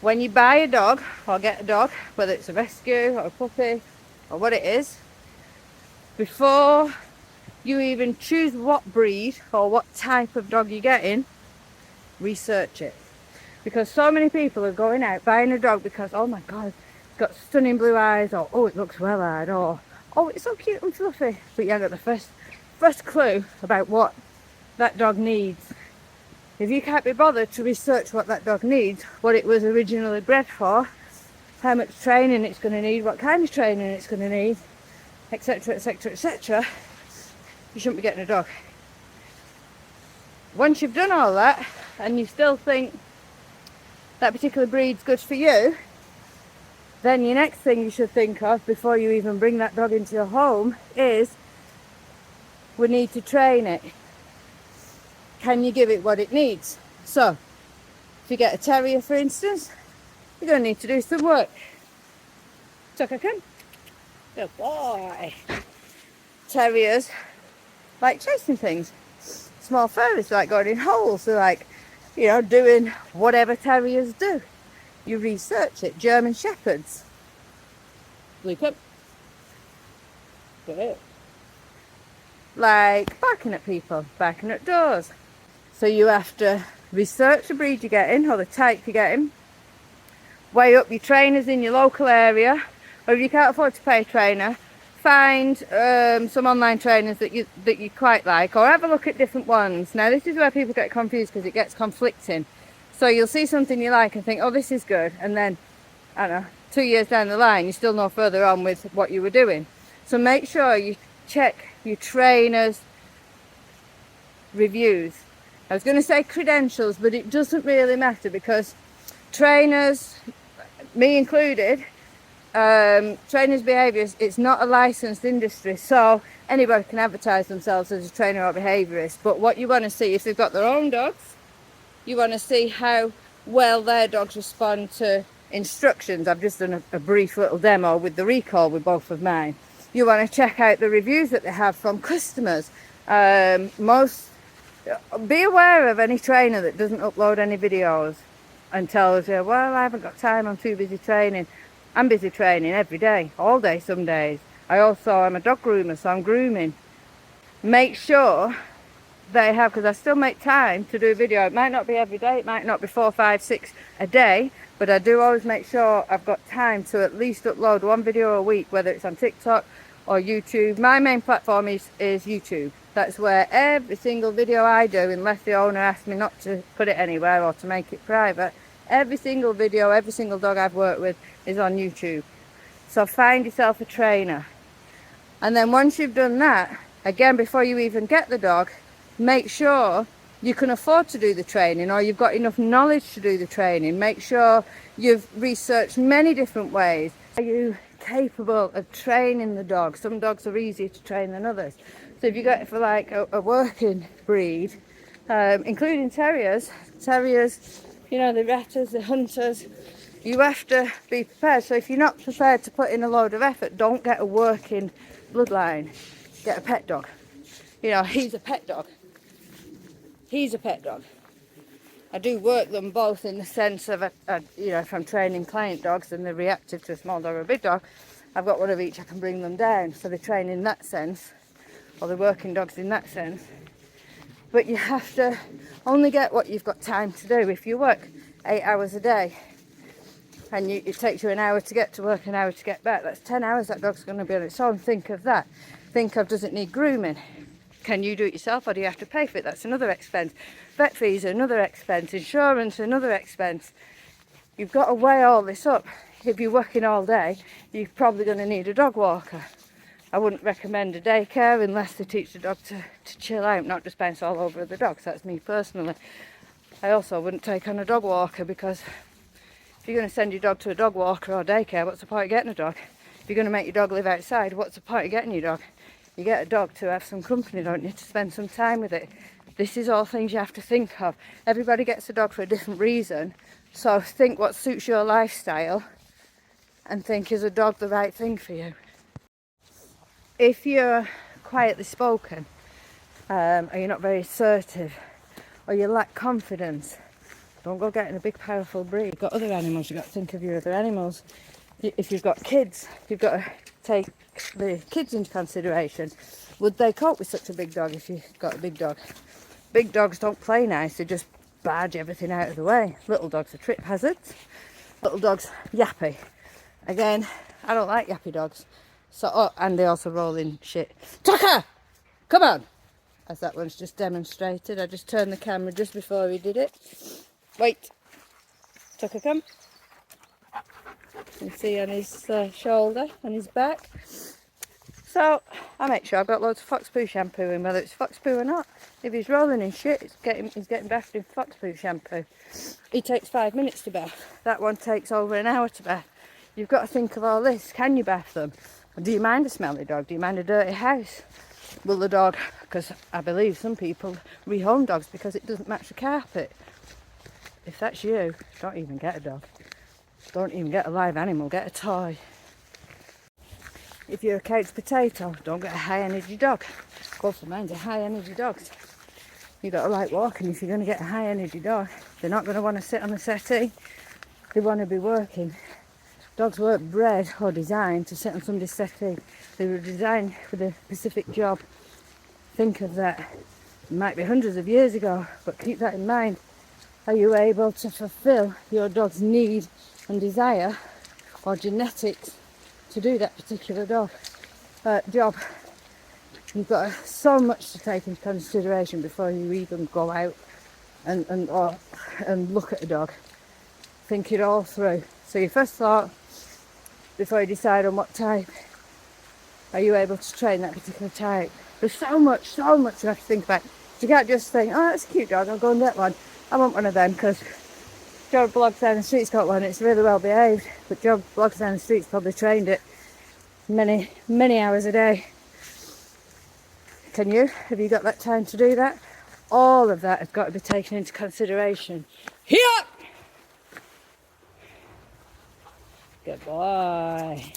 when you buy a dog or get a dog, whether it's a rescue or a puppy or what it is, before you even choose what breed or what type of dog you're getting, research it. Because so many people are going out buying a dog because, oh my god, it's got stunning blue eyes, or oh, it looks well-eyed, or oh, it's so cute and fluffy, but you haven't got the first clue about what that dog needs. If you can't be bothered to research what that dog needs, what it was originally bred for, how much training it's going to need, what kind of training it's going to need, etc, etc, etc, you shouldn't be getting a dog. Once you've done all that and you still think that particular breed's good for you, then your next thing you should think of before you even bring that dog into your home is, we need to train it. Can you give it what it needs? So if you get a terrier, for instance, you're going to need to do some work. Tucker, come. Good boy. Terriers like chasing things. Small furries like going in holes. They're like, you know, doing whatever terriers do. You research it. German shepherds. Look up. Good. Like barking at people, barking at doors. So you have to research the breed you're getting or the type you're getting. Weigh up your trainers in your local area. Or if you can't afford to pay a trainer, find some online trainers that you quite like, or have a look at different ones. Now this is where people get confused because it gets conflicting. So you'll see something you like and think, oh, this is good, and then I don't know, 2 years down the line you're still no further on with what you were doing. So make sure you check your trainers' reviews. I was going to say credentials, but it doesn't really matter, because trainers, me included, trainers' behaviours, it's not a licensed industry, so anybody can advertise themselves as a trainer or behaviourist. But what you want to see, if they've got their own dogs, you want to see how well their dogs respond to instructions. I've just done a brief little demo with the recall with both of mine. You want to check out the reviews that they have from customers. Be aware of any trainer that doesn't upload any videos and tells you, well, I haven't got time, I'm too busy training. I'm busy training every day, all day some days. I'm a dog groomer, so I'm grooming. Make sure they have, because I still make time to do a video. It might not be every day, it might not be 4, 5, 6 a day, but I do always make sure I've got time to at least upload one video a week, whether it's on TikTok or YouTube. My main platform is YouTube. That's where every single video I do, unless the owner asks me not to put it anywhere or to make it private, every single video, every single dog I've worked with is on YouTube. So find yourself a trainer. And then once you've done that, again, before you even get the dog, make sure you can afford to do the training, or you've got enough knowledge to do the training. Make sure you've researched many different ways. Are you capable of training the dog? Some dogs are easier to train than others. So if you go for like a working breed, including terriers, you know, the retters, the hunters, you have to be prepared. So if you're not prepared to put in a load of effort, don't get a working bloodline. Get a pet dog. You know, he's a pet dog. He's a pet dog. I do work them both in the sense of, you know, if I'm training client dogs and they're reactive to a small dog or a big dog, I've got one of each, I can bring them down. So they train in that sense, or they're working dogs in that sense. But you have to only get what you've got time to do. If you work 8 hours a day and it takes you an hour to get to work, an hour to get back, that's 10 hours that dog's going to be on its own. Think of that. Think of, does it need grooming? Can you do it yourself, or do you have to pay for it? That's another expense. Vet fees are another expense. Insurance, another expense. You've got to weigh all this up. If you're working all day, you're probably going to need a dog walker. I wouldn't recommend a daycare unless they teach the dog to chill out, not just bounce all over the dogs. That's me personally. I also wouldn't take on a dog walker, because if you're going to send your dog to a dog walker or daycare, what's the point of getting a dog? If you're going to make your dog live outside, what's the point of getting your dog? You get a dog to have some company, don't you, to spend some time with it. This is all things you have to think of. Everybody gets a dog for a different reason, so think what suits your lifestyle and think, is a dog the right thing for you? If you're quietly spoken, or you're not very assertive, or you lack confidence, Don't go getting a big powerful breed. You've got other animals, you've got to think of your other animals. If you've got kids, you've got to take the kids into consideration. Would they cope with such a big dog if you've got a big dog? Big dogs don't play nice, they just barge everything out of the way. Little dogs are trip hazards. Little dogs, yappy. Again, I don't like yappy dogs. So, oh, and they also roll in shit. Tucker! Come on! As that one's just demonstrated. I just turned the camera just before he did it. Wait. Tucker, come. You can see on his shoulder and his back. So, I make sure I've got loads of fox poo shampoo in, whether it's fox poo or not. If he's rolling in shit, he's getting bathed in fox poo shampoo. He takes 5 minutes to bath. That one takes over an hour to bath. You've got to think of all this. Can you bath them? Do you mind a smelly dog? Do you mind a dirty house? Will the dog, because I believe some people rehome dogs because it doesn't match the carpet. If that's you, don't even get a dog. Don't even get a live animal, get a toy. If you're a couch potato, don't get a high energy dog. Close to mine's a high energy dog. You got to like walking if you're going to get a high energy dog. They're not going to want to sit on the settee. They want to be working. Dogs weren't bred or designed to sit on somebody's settee. They were designed for the specific job. Think of that. It might be hundreds of years ago, but keep that in mind. Are you able to fulfill your dog's need and desire or genetics to do that particular job? You've got so much to take into consideration before you even go out and look at a dog. Think it all through. So your first thought, before you decide on what type, are you able to train that particular type? There's so much you have to think about. You can't just think, oh, that's a cute dog, I'll go and get one. I want one of them because Joe Blogs down the street's got one, it's really well behaved. But Joe Blogs down the street's probably trained it many, many hours a day. Can you? Have you got that time to do that? All of that has got to be taken into consideration. Here! Good boy.